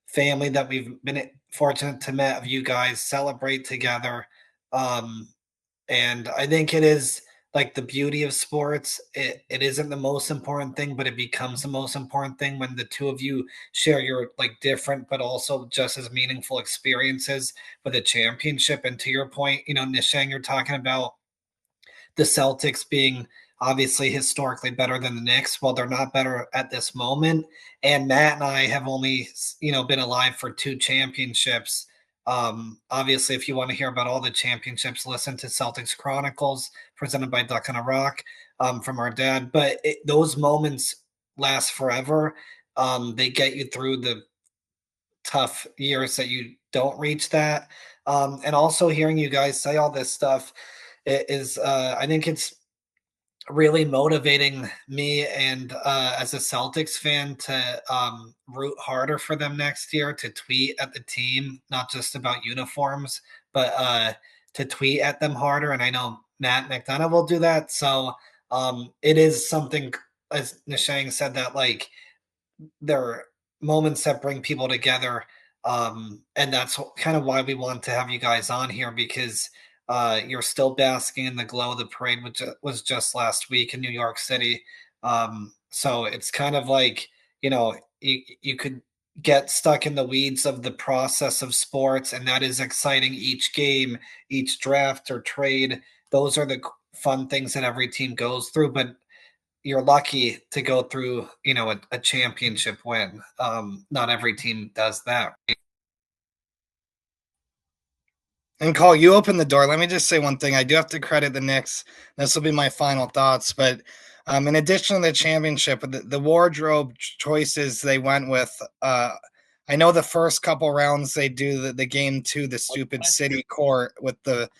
family that we've been fortunate to meet of you guys celebrate together. And I think it is like the beauty of sports. It isn't the most important thing, but it becomes the most important thing when the two of you share your like different but also just as meaningful experiences with a championship. And to your point, Nishang, you're talking about the Celtics being obviously historically better than the Knicks. Well, they're not better at this moment. And Matt and I have only, been alive for 2 championships. Obviously, if you want to hear about all the championships, listen to Celtics Chronicles presented by Duck on a Rock from our dad. But those moments last forever. They get you through the tough years that you don't reach that. And also hearing you guys say all this stuff is, I think it's really motivating me and as a Celtics fan to root harder for them next year, to tweet at the team, not just about uniforms, but to tweet at them harder. And I know Matt McDonough will do that. So it is something, as Nishang said, that like there are moments that bring people together. And that's kind of why we want to have you guys on here, because you're still basking in the glow of the parade, which was just last week in New York City. So it's kind of like, you could get stuck in the weeds of the process of sports, and that is exciting. Each game, each draft or trade, those are the fun things that every team goes through. But you're lucky to go through, a championship win. Not every team does that. And Cole, you open the door. Let me just say one thing. I do have to credit the Knicks. This will be my final thoughts. But in addition to the championship, the wardrobe choices they went with, I know the first couple rounds they do the game two, the stupid city court with the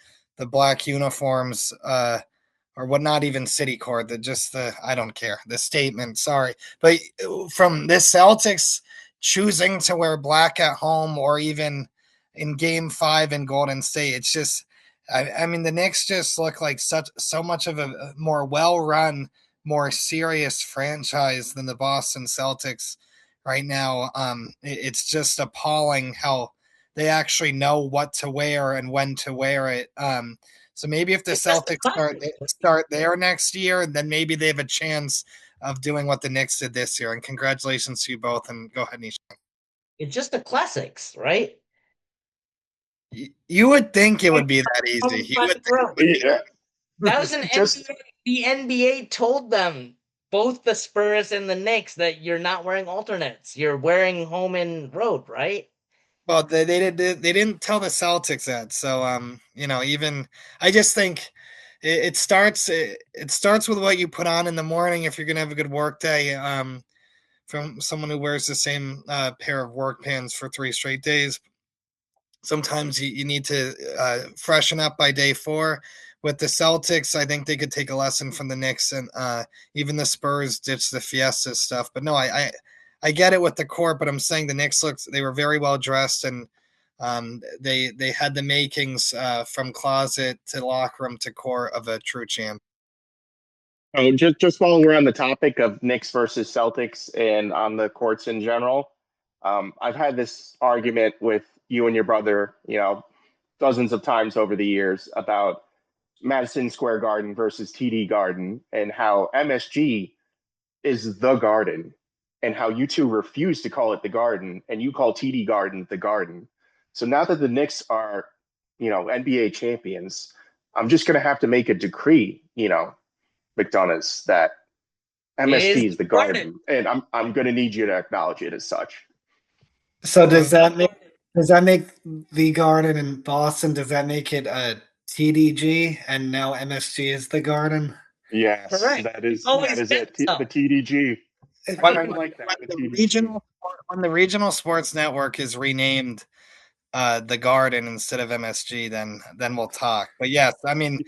black uniforms, or what? Not even city court. The I don't care. The statement. Sorry, but from the Celtics choosing to wear black at home, or even in Game 5 in Golden State, it's just. I mean, the Knicks just look like so much of a more well-run, more serious franchise than the Boston Celtics right now. It's just appalling how they actually know what to wear and when to wear it. So maybe if the Celtics start there next year, then maybe they have a chance of doing what the Knicks did this year. And congratulations to you both. And go ahead, Nisha. It's just the classics, right? You would think it would be that easy. You would think. Yeah. That was Just the NBA told them, both the Spurs and the Knicks, that you're not wearing alternates. You're wearing home and road, right? Well, they didn't tell the Celtics that. So even I just think it starts with what you put on in the morning if you're gonna have a good work day. From someone who wears the same pair of work pants for 3 straight days. Sometimes you need to freshen up by day 4. With the Celtics, I think they could take a lesson from the Knicks, and even the Spurs ditch the Fiesta stuff. But no, I get it with the court, but I'm saying the Knicks they were very well dressed, and they had the makings from closet to locker room to court of a true champ. Oh, just while we're on the topic of Knicks versus Celtics and on the courts in general, I've had this argument with you and your brother, dozens of times over the years about Madison Square Garden versus TD Garden, and how MSG is the Garden, and how you two refuse to call it the Garden, and you call TD Garden the Garden. So now that the Knicks are, NBA champions, I'm just going to have to make a decree, McDonough's, that MSG is the Garden, and I'm going to need you to acknowledge it as such. So does that make the Garden in Boston? Does that make it a TDG, and now MSG is the Garden. Yes, Correct. that is Always been it. so. The TDG. When, I like that. The TDG. when the regional sports network is renamed the Garden instead of MSG, then we'll talk. But yes, I mean,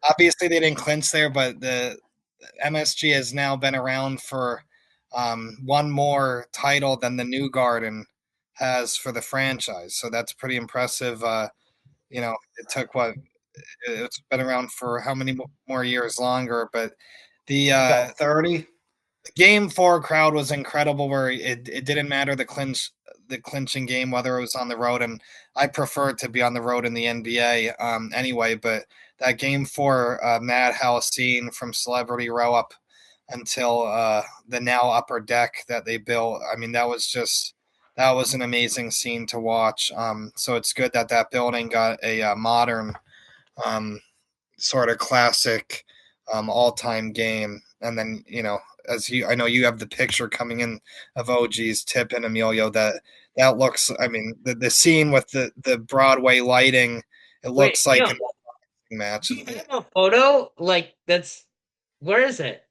obviously they didn't clinch there, but the MSG has now been around for one more title than the new Garden has for the franchise. So that's pretty impressive. It took it's been around for how many more years longer, but the About 30. Game 4 crowd was incredible, where it didn't matter the clinching game, whether it was on the road, and I prefer to be on the road in the NBA anyway. But that Game 4 madhouse scene from Celebrity Row up until the now upper deck that they built, I mean, that was an amazing scene to watch. So it's good that building got a modern sort of classic all-time game. And then, I know you have the picture coming in of OG's tip and Emilio, that looks, I mean, the scene with the Broadway lighting, it Wait, looks like Neil, an match. do you have a photo? Like, where is it?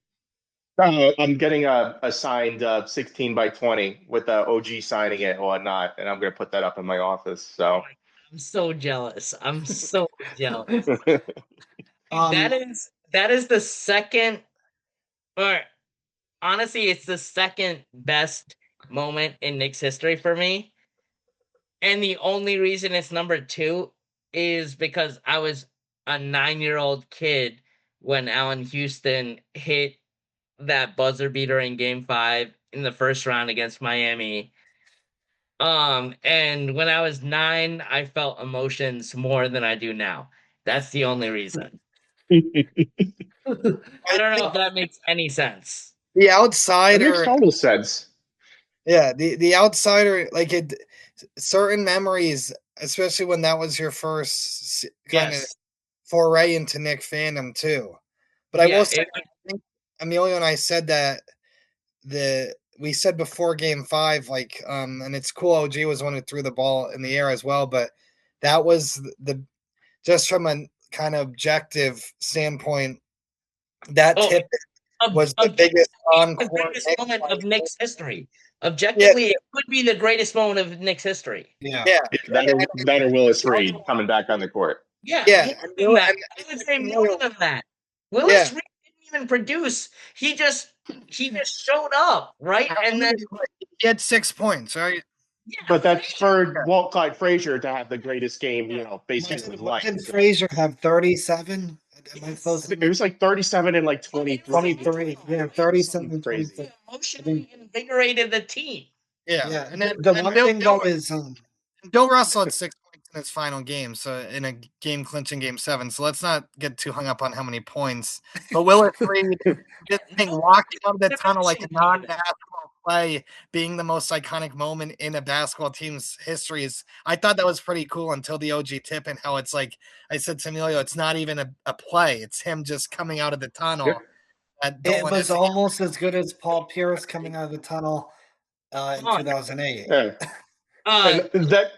I'm getting a signed 16 by 20 with the OG signing it and whatnot, and I'm gonna put that up in my office. So I'm so jealous. I'm so jealous. Um, That is the second, or honestly, it's the second best moment in Knicks history for me. And the only reason it's number 2 is because I was a 9-year-old kid when Allen Houston hit that buzzer beater in Game 5 in the first round against Miami. And when I was 9, I felt emotions more than I do now. That's the only reason. I don't know if that makes any sense. The It makes outsider, total sense. yeah, the outsider, like it, certain memories, especially when that was your first kind of Yes. foray into Nick fandom too. But I Yeah, will say, I think Emilio and I said that we said before Game 5, like, and it's cool. OG was one who threw the ball in the air as well, but that was the just from a kind of objective standpoint, that oh, tip was the biggest the encore. greatest moment of Knicks history. Yeah, Objectively, it could be the greatest moment of Knicks history. yeah. yeah, That or Willis Reed coming back on the court. Yeah, yeah, more and, than that. and I would say more than that. yeah. Willis Reed didn't even produce. He just showed up, right? And then He had 6 points, right? yeah, But that's for Walt Clyde Frazier to have the greatest game, basically in his What life. did Frazier have? 37? Am I supposed I to think it was like 37 and like 23. 23. Yeah, 37, Crazy. 23. emotionally invigorated the team. Yeah, Yeah. and then The and one Bill, thing though is Bill Russell had 6 points in his final game, so in a game clinching Game 7. So let's not get too hung up on how many points. But Willis Reed just being walked out of the tunnel like a non-basketball play, being the most iconic moment in a basketball team's history is. I thought that was pretty cool until the OG tip, and how it's like I said to Emilio, it's not even a play; it's him just coming out of the tunnel. it was almost as good as Paul Pierce coming out of the tunnel in 2008. Yeah. And that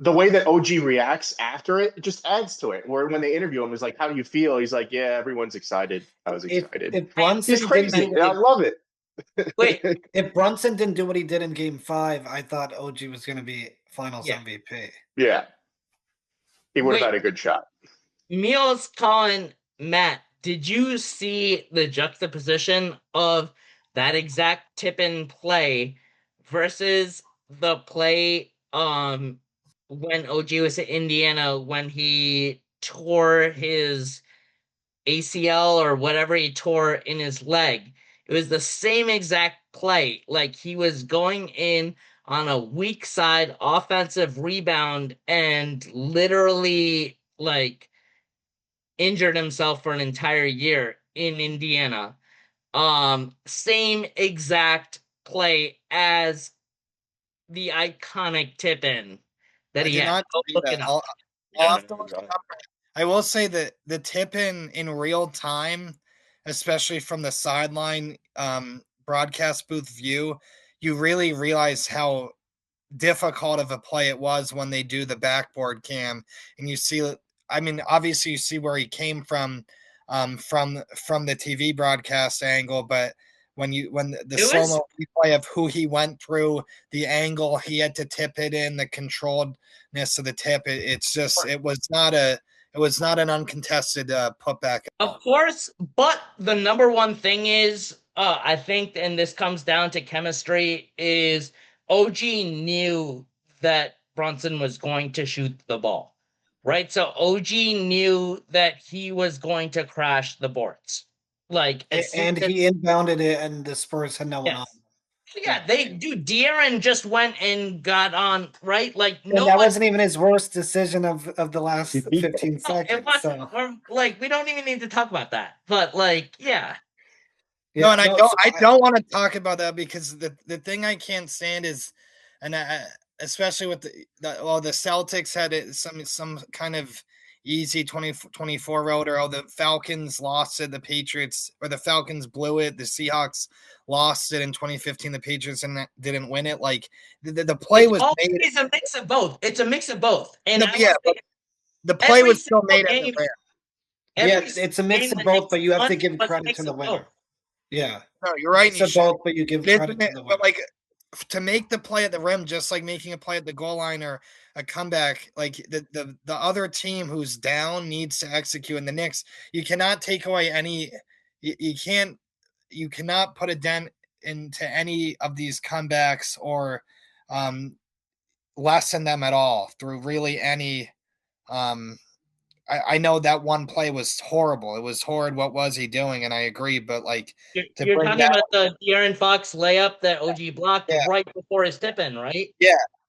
the way that OG reacts after it just adds to it. Where when they interview him, he's like, "How do you feel?" He's like, "Yeah, everyone's excited. I was excited." If Brunson He's crazy. didn't I love it. Wait, if Brunson didn't do what he did in Game 5, I thought OG was going to be Finals Yeah. MVP. Yeah, he would have Wait. had a good shot. Meals calling Matt, did you see the juxtaposition of that exact tip and play versus the play when OG was at Indiana when he tore his ACL or whatever he tore in his leg? It was the same exact play. Like he was going in on a weak side offensive rebound and literally like injured himself for an entire year in Indiana. Same exact play as the iconic tip in that I he did had. not I'll see look that. it up. I'll have to look it up. I will say that the tip in real time, especially from the sideline broadcast booth view, you really realize how difficult of a play it was when they do the backboard cam, and you see I mean, obviously you see where he came from the TV broadcast angle, but when the slow-mo replay of who he went through, the angle he had to tip it in, the controlledness of the tip, it was not an uncontested putback. Of course, but the number one thing is, I think, and this comes down to chemistry, is OG knew that Brunson was going to shoot the ball, right? So OG knew that he was going to crash the boards. Like, and he inbounded it, and the Spurs had no one on. Yeah, De'Aaron just went and got on, right? Like, and that wasn't even his worst decision of the last 15 seconds. It wasn't. So. Like, we don't even need to talk about that. But, like, yeah. No, and I don't want to talk about that because the thing I can't stand is, and especially with the Celtics had some kind of easy 2024 road, or the Falcons lost it, the Patriots, or the Falcons blew it, the Seahawks lost it in 2015, the Patriots didn't win it. Like the play was made. It's a mix of both. It's a mix of both. And the play was still made at the fair. Yeah, it's a mix of both, but you have to give credit to the winner. Yeah. No, you're right. It's both, but you give credit to the winner. But like, to make the play at the rim, just like making a play at the goal line or a comeback, like the other team who's down needs to execute. In the Knicks, you cannot take away any. You cannot put a dent into any of these comebacks or lessen them at all through really any. I know that one play was horrible. It was horrid. What was he doing? And I agree, but like, you're talking about the De'Aaron Fox layup that OG blocked right before his tip-in, right?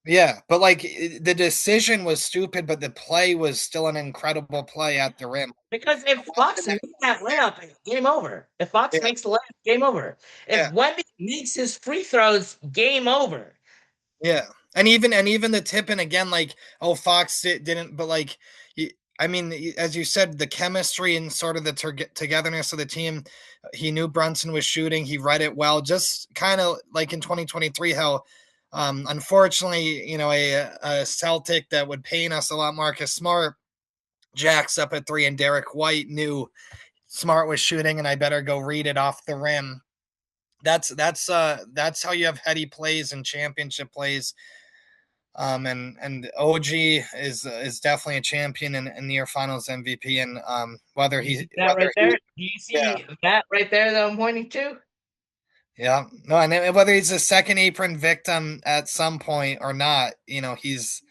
Yeah. But like, the decision was stupid, but the play was still an incredible play at the rim. Because if Fox makes that layup, game over. If Fox makes the layup, game over. If Wemby makes his free throws, game over. Yeah, and even the tip-in again, like, Fox didn't, but like. I mean, as you said, the chemistry and sort of the togetherness of the team, he knew Brunson was shooting. He read it well, just kind of like in 2023, how unfortunately, a Celtic that would pain us a lot, Marcus Smart, jacks up at 3, and Derek White knew Smart was shooting, and I better go read it off the rim. That's how you have heady plays and championship plays. And OG is definitely a champion and near finals MVP. And whether he's right there, do you see that right there that I'm pointing to? Yeah, no, and whether he's a second apron victim at some point or not, he's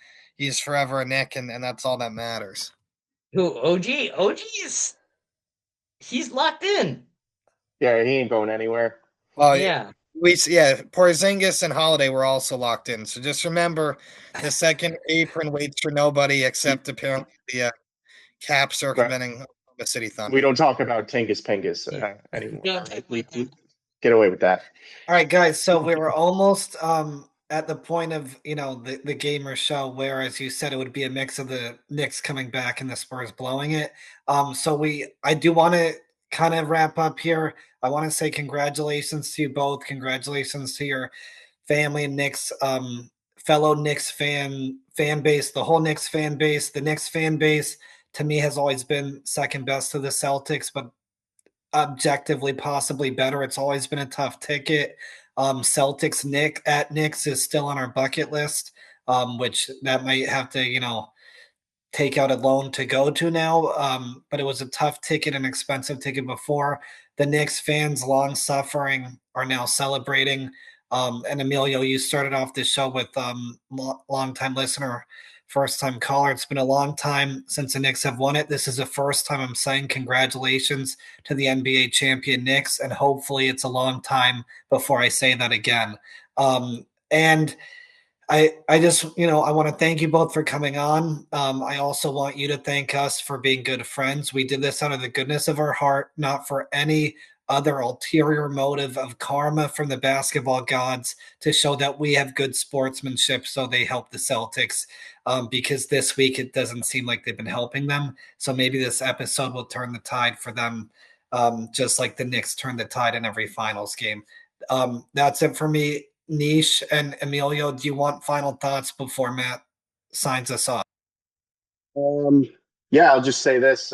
forever a Knick, and that's all that matters. Who, OG? He's locked in. Yeah, he ain't going anywhere. Well, Porzingis and Holiday were also locked in. So just remember, the second apron waits for nobody except apparently the cap circumventing the City Thunder. We don't talk about Tingus Pingus anymore. Get away with that. All right, guys. So we were almost at the point of the gamer show where, as you said, it would be a mix of the Knicks coming back and the Spurs blowing it. So I do want to kind of wrap up here. I want to say congratulations to you both. Congratulations to your family and Knicks, fellow Knicks fan base, the whole Knicks fan base. The Knicks fan base, to me, has always been second best to the Celtics, but objectively possibly better. It's always been a tough ticket. Celtics Knicks is still on our bucket list, which that might have to, take out a loan to go to now. But it was a tough ticket, an expensive ticket before. The Knicks fans, long suffering, are now celebrating. And Emilio, you started off this show with long-time listener, first-time caller. It's been a long time since the Knicks have won it. This is the first time I'm saying congratulations to the NBA champion Knicks, and hopefully it's a long time before I say that again. And I just, I want to thank you both for coming on. I also want you to thank us for being good friends. We did this out of the goodness of our heart, not for any other ulterior motive of karma from the basketball gods to show that we have good sportsmanship, so they help the Celtics, because this week it doesn't seem like they've been helping them. So maybe this episode will turn the tide for them, just like the Knicks turned the tide in every finals game. That's it for me. Nish and Emilio, do you want final thoughts before Matt signs us off? Yeah, I'll just say this: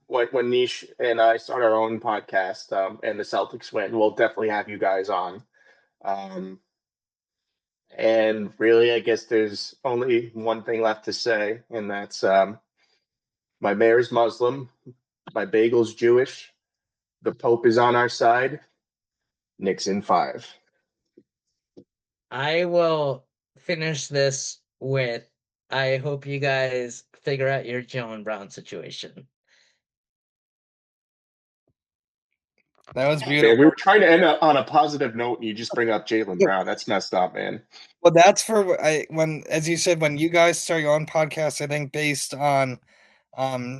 when Nish and I start our own podcast, and the Celtics win, we'll definitely have you guys on. Um, and really, I guess there's only one thing left to say, and that's my mayor's Muslim, my bagel's Jewish, the Pope is on our side. Knicks in 5. I will finish this with I hope you guys figure out your Jalen Brown situation. That was Man, we beautiful. were trying to end on a positive note, and you just bring up Jalen Brown. That's messed up, man. Well, that's for when, as you said, when you guys start your own podcast. I think based on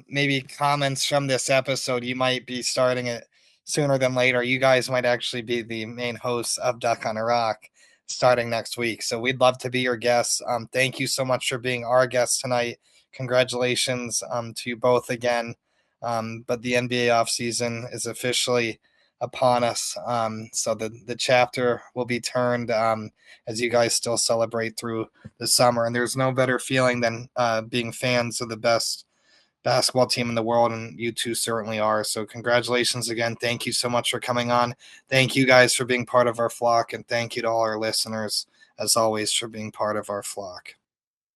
maybe comments from this episode, you might be starting it sooner than later. You guys might actually be the main hosts of Duck on a Rock starting next week. So we'd love to be your guests. Thank you so much for being our guest tonight. Congratulations to you both again. But the NBA offseason is officially upon us. So the chapter will be turned as you guys still celebrate through the summer. And there's no better feeling than being fans of the best basketball team in the world, and you two certainly are. So congratulations again. Thank you so much for coming on. Thank you guys for being part of our flock, and thank you to all our listeners, as always, for being part of our flock.